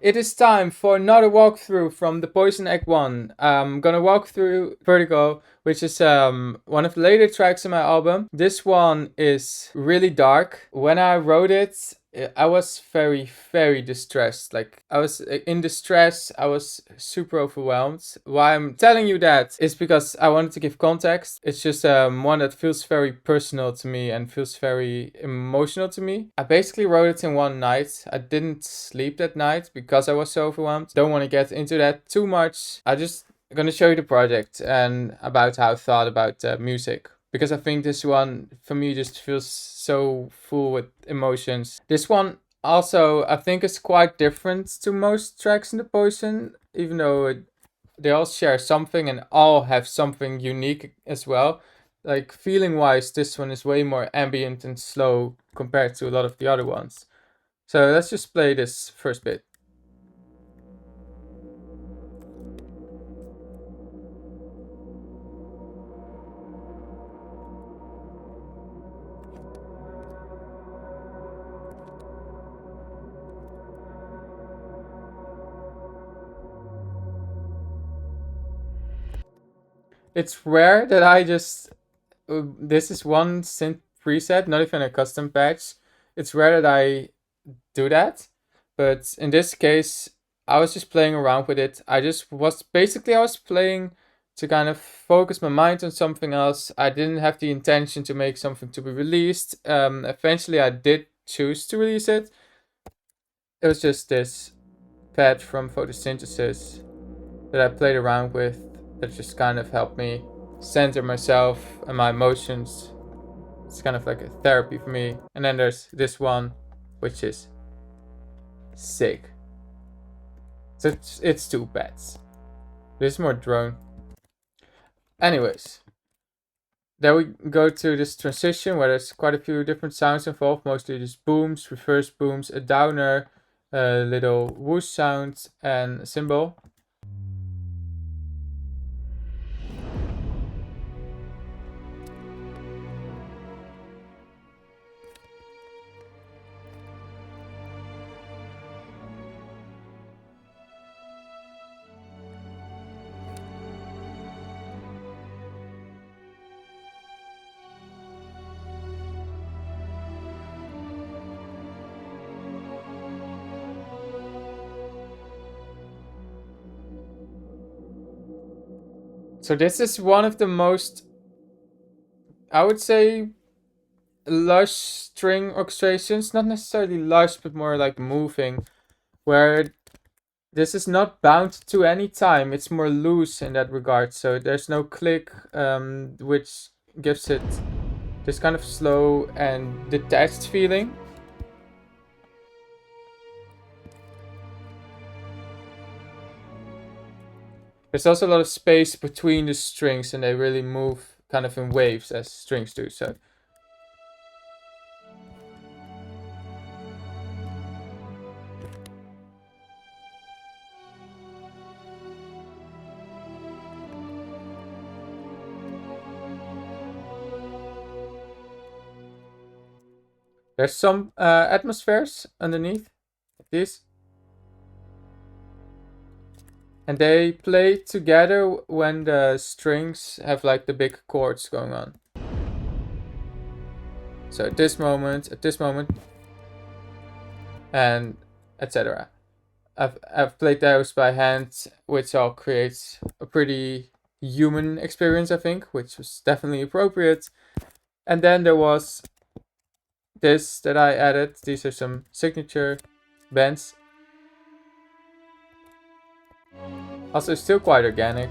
It is time for another walkthrough from the Poison Egg one. I'm gonna walk through Vertigo, which is one of the later tracks in my album. This one is really dark. When I wrote it, I was very, very distressed. Like, I was in distress, I was super overwhelmed. Why I'm telling you that is because I wanted to give context. It's just one that feels very personal to me and feels very emotional to me. I basically wrote it in one night. I didn't sleep that night because I was so overwhelmed. Don't want to get into that too much. I just gonna show you the project and about how I thought about music, because I think this one for me just feels so full with emotions. This one also I think is quite different to most tracks in the Poison, even though they all share something and all have something unique as well. Like feeling wise, this one is way more ambient and slow compared to a lot of the other ones. So let's just play this first bit. It's rare that I just this is one synth preset, not even a custom patch. It's rare that I do that, but in this case, I was just playing around with it. I was playing to kind of focus my mind on something else. I didn't have the intention to make something to be released. Eventually, I did choose to release it. It was just this pad from photosynthesis that I played around with that just kind of helped me center myself and my emotions. It's kind of like a therapy for me. And then there's this one, which is sick. So it's two pads. This is more drone. Anyways, then we go to this transition where there's quite a few different sounds involved, mostly just booms, reverse booms, a downer, a little whoosh sound, and a cymbal. So this is one of the most, I would say, lush string orchestrations. Not necessarily lush, but more like moving, where this is not bound to any time. It's more loose in that regard. So there's no click, which gives it this kind of slow and detached feeling. There's also a lot of space between the strings, and they really move kind of in waves as strings do. So there's some atmospheres underneath these, and they play together when the strings have like the big chords going on. So at this moment, and etc. I've played those by hand, which all creates a pretty human experience, I think, which was definitely appropriate. And then there was this that I added. These are some signature bends. Also still quite organic.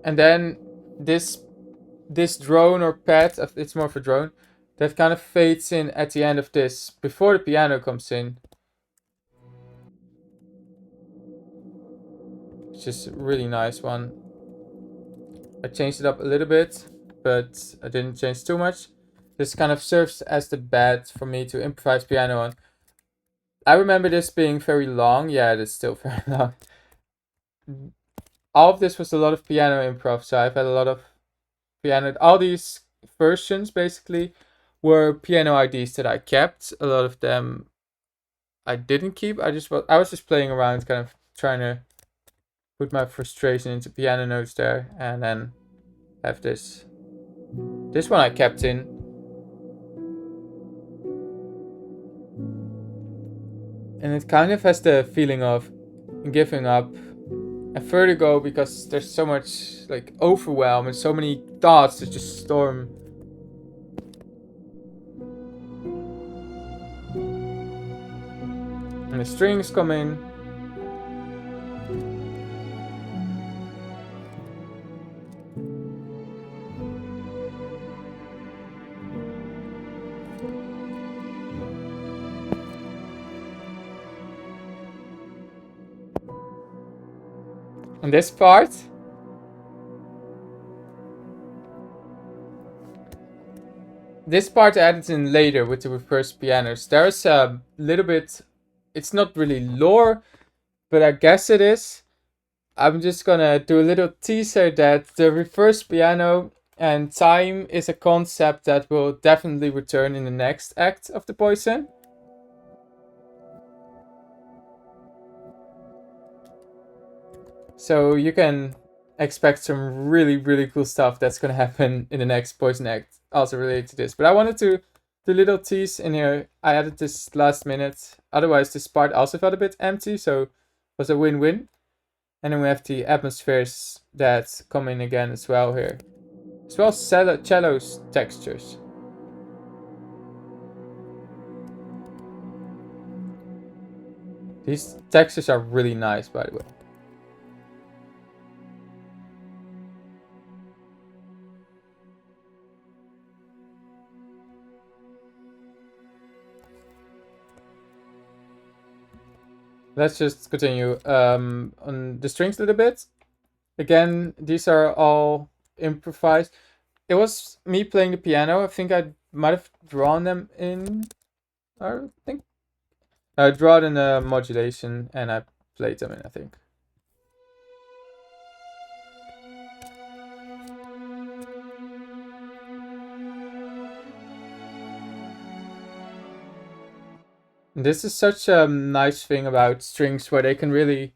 And then this drone or pad, it's more of a drone, that kind of fades in at the end of this, before the piano comes in. It's just a really nice one. I changed it up a little bit, but I didn't change too much. This kind of serves as the bed for me to improvise piano on. I remember this being very long. Yeah, it is still very long. All of this was a lot of piano improv, so I've had a lot of piano. All these versions basically were piano IDs that I kept. A lot of them I didn't keep. I was just playing around, kind of trying to put my frustration into piano notes there, and then have this. This one I kept in. And it kind of has the feeling of giving up a Vertigo because there's so much like overwhelm and so many thoughts that just storm. And the strings come in. And this part, I added in later with the reverse pianos. There's a little bit, it's not really lore, but I guess it is. I'm just gonna do a little teaser that the reverse piano and time is a concept that will definitely return in the next act of the Poison. So you can expect some really, really cool stuff that's gonna happen in the next Poison act, also related to this. But I wanted to do a little tease in here. I added this last minute. Otherwise, this part also felt a bit empty, so it was a win-win. And then we have the atmospheres that come in again as well here. As well as cello's textures. These textures are really nice, by the way. Let's just continue on the strings a little bit. Again, these are all improvised. It was me playing the piano. I think I might have drawn them in. I think I drew in a modulation and I played them in, I think. This is such a nice thing about strings where they can really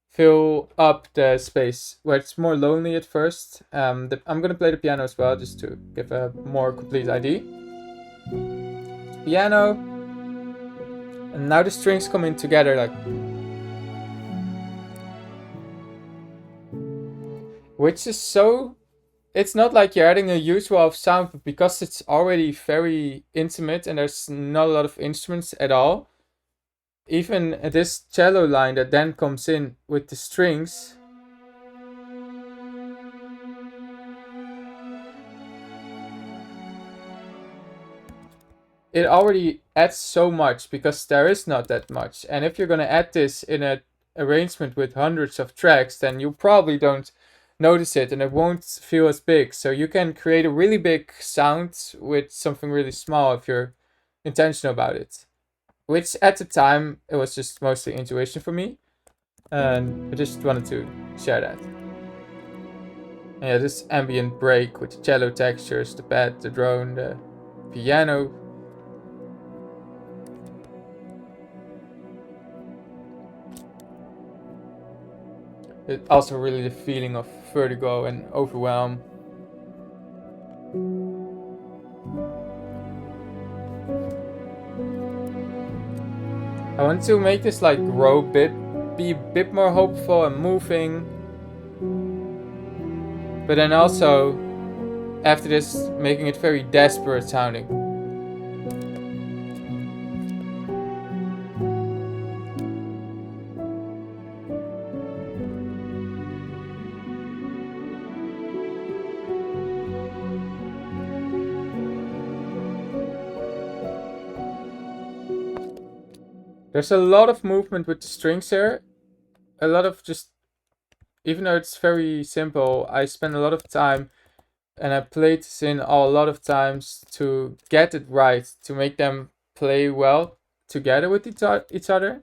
fill up the space where it's more lonely at first. I'm gonna play the piano as well just to give a more complete idea. Piano, and now the strings come in together like, which is so. It's not like you're adding a huge wall of sound, but because it's already very intimate and there's not a lot of instruments at all. Even this cello line that then comes in with the strings. It already adds so much because there is not that much. And if you're going to add this in an arrangement with hundreds of tracks, then you probably don't notice it and it won't feel as big. So you can create a really big sound with something really small if you're intentional about it. Which at the time, it was just mostly intuition for me. And I just wanted to share that. And yeah, this ambient break with the cello textures, the pad, the drone, the piano. It also really the feeling of vertigo and overwhelm. I want to make this like grow be a bit more hopeful and moving. But then also, after this, making it very desperate sounding. There's a lot of movement with the strings here. A lot of just, even though it's very simple, I spend a lot of time and I played this in a lot of times to get it right, to make them play well together with each other.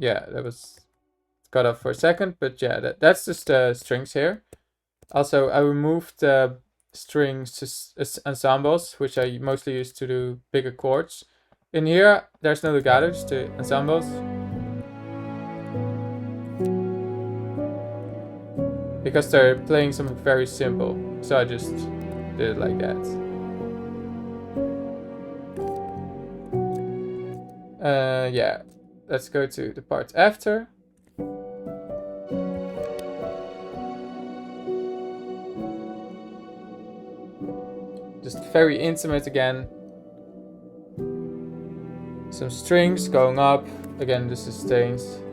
Yeah, that was cut off for a second, but yeah, that's just the strings here. Also, I removed the strings ensembles, which I mostly use to do bigger chords. In here, there's no legato, just the ensembles. Because they're playing something very simple, so I just did it like that. Yeah, let's go to the part after. Just very intimate again. Some strings going up. Again, the sustains.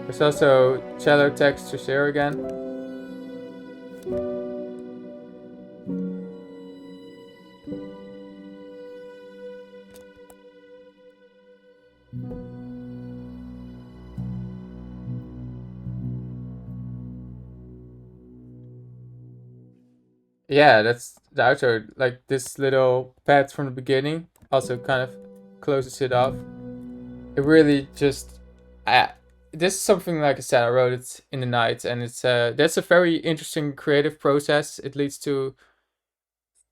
There's also cello textures here again. Yeah, that's the outro. Like this little pad from the beginning also kind of closes it off. It really just, this is something, like I said, I wrote it in the night, and it's that's a very interesting creative process. It leads to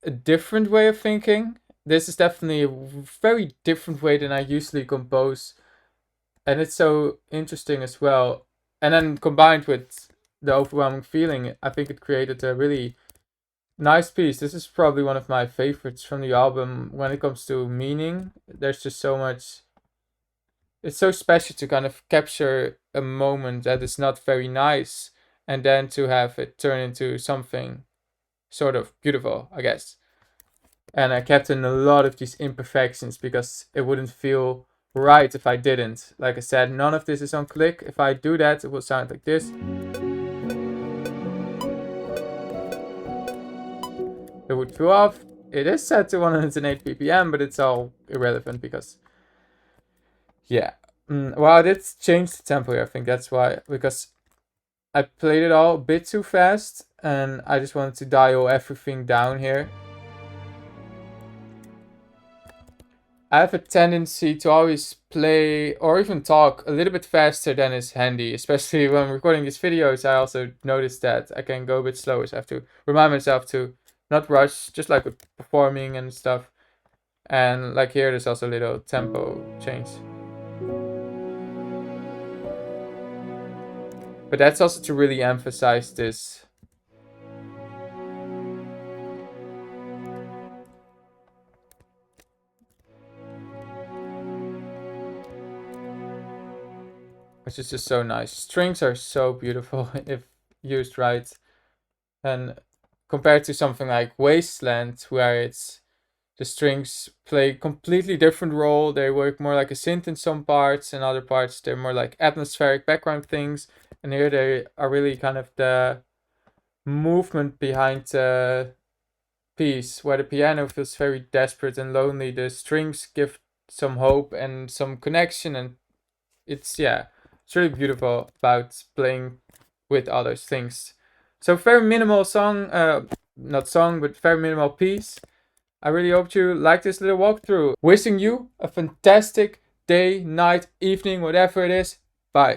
a different way of thinking. This is definitely a very different way than I usually compose, and it's so interesting as well. And then combined with the overwhelming feeling, I think it created a really nice piece. This is probably one of my favorites from the album when it comes to meaning. There's just so much. It's so special to kind of capture a moment that is not very nice and then to have it turn into something sort of beautiful, I guess. And I kept in a lot of these imperfections because it wouldn't feel right if I didn't. Like I said, none of this is on click. If I do that, it will sound like this. It would feel off. It is set to 108 BPM, but it's all irrelevant because, yeah. Well, I did change the tempo here. I think that's why, because I played it all a bit too fast, and I just wanted to dial everything down here. I have a tendency to always play or even talk a little bit faster than is handy, especially when I'm recording these videos. I also noticed that I can go a bit slower, so I have to remind myself to not rush, just like with performing and stuff. And like here, there's also a little tempo change. But that's also to really emphasize this. Which is just so nice. Strings are so beautiful if used right. And compared to something like Wasteland, where it's the strings play completely different role. They work more like a synth in some parts, and other parts they're more like atmospheric background things. And here they are really kind of the movement behind the piece, where the piano feels very desperate and lonely. The strings give some hope and some connection, and it's, yeah, it's really beautiful about playing with other things. So very minimal song, not song, but very minimal piece. I really hope you like this little walkthrough. Wishing you a fantastic day, night, evening, whatever it is.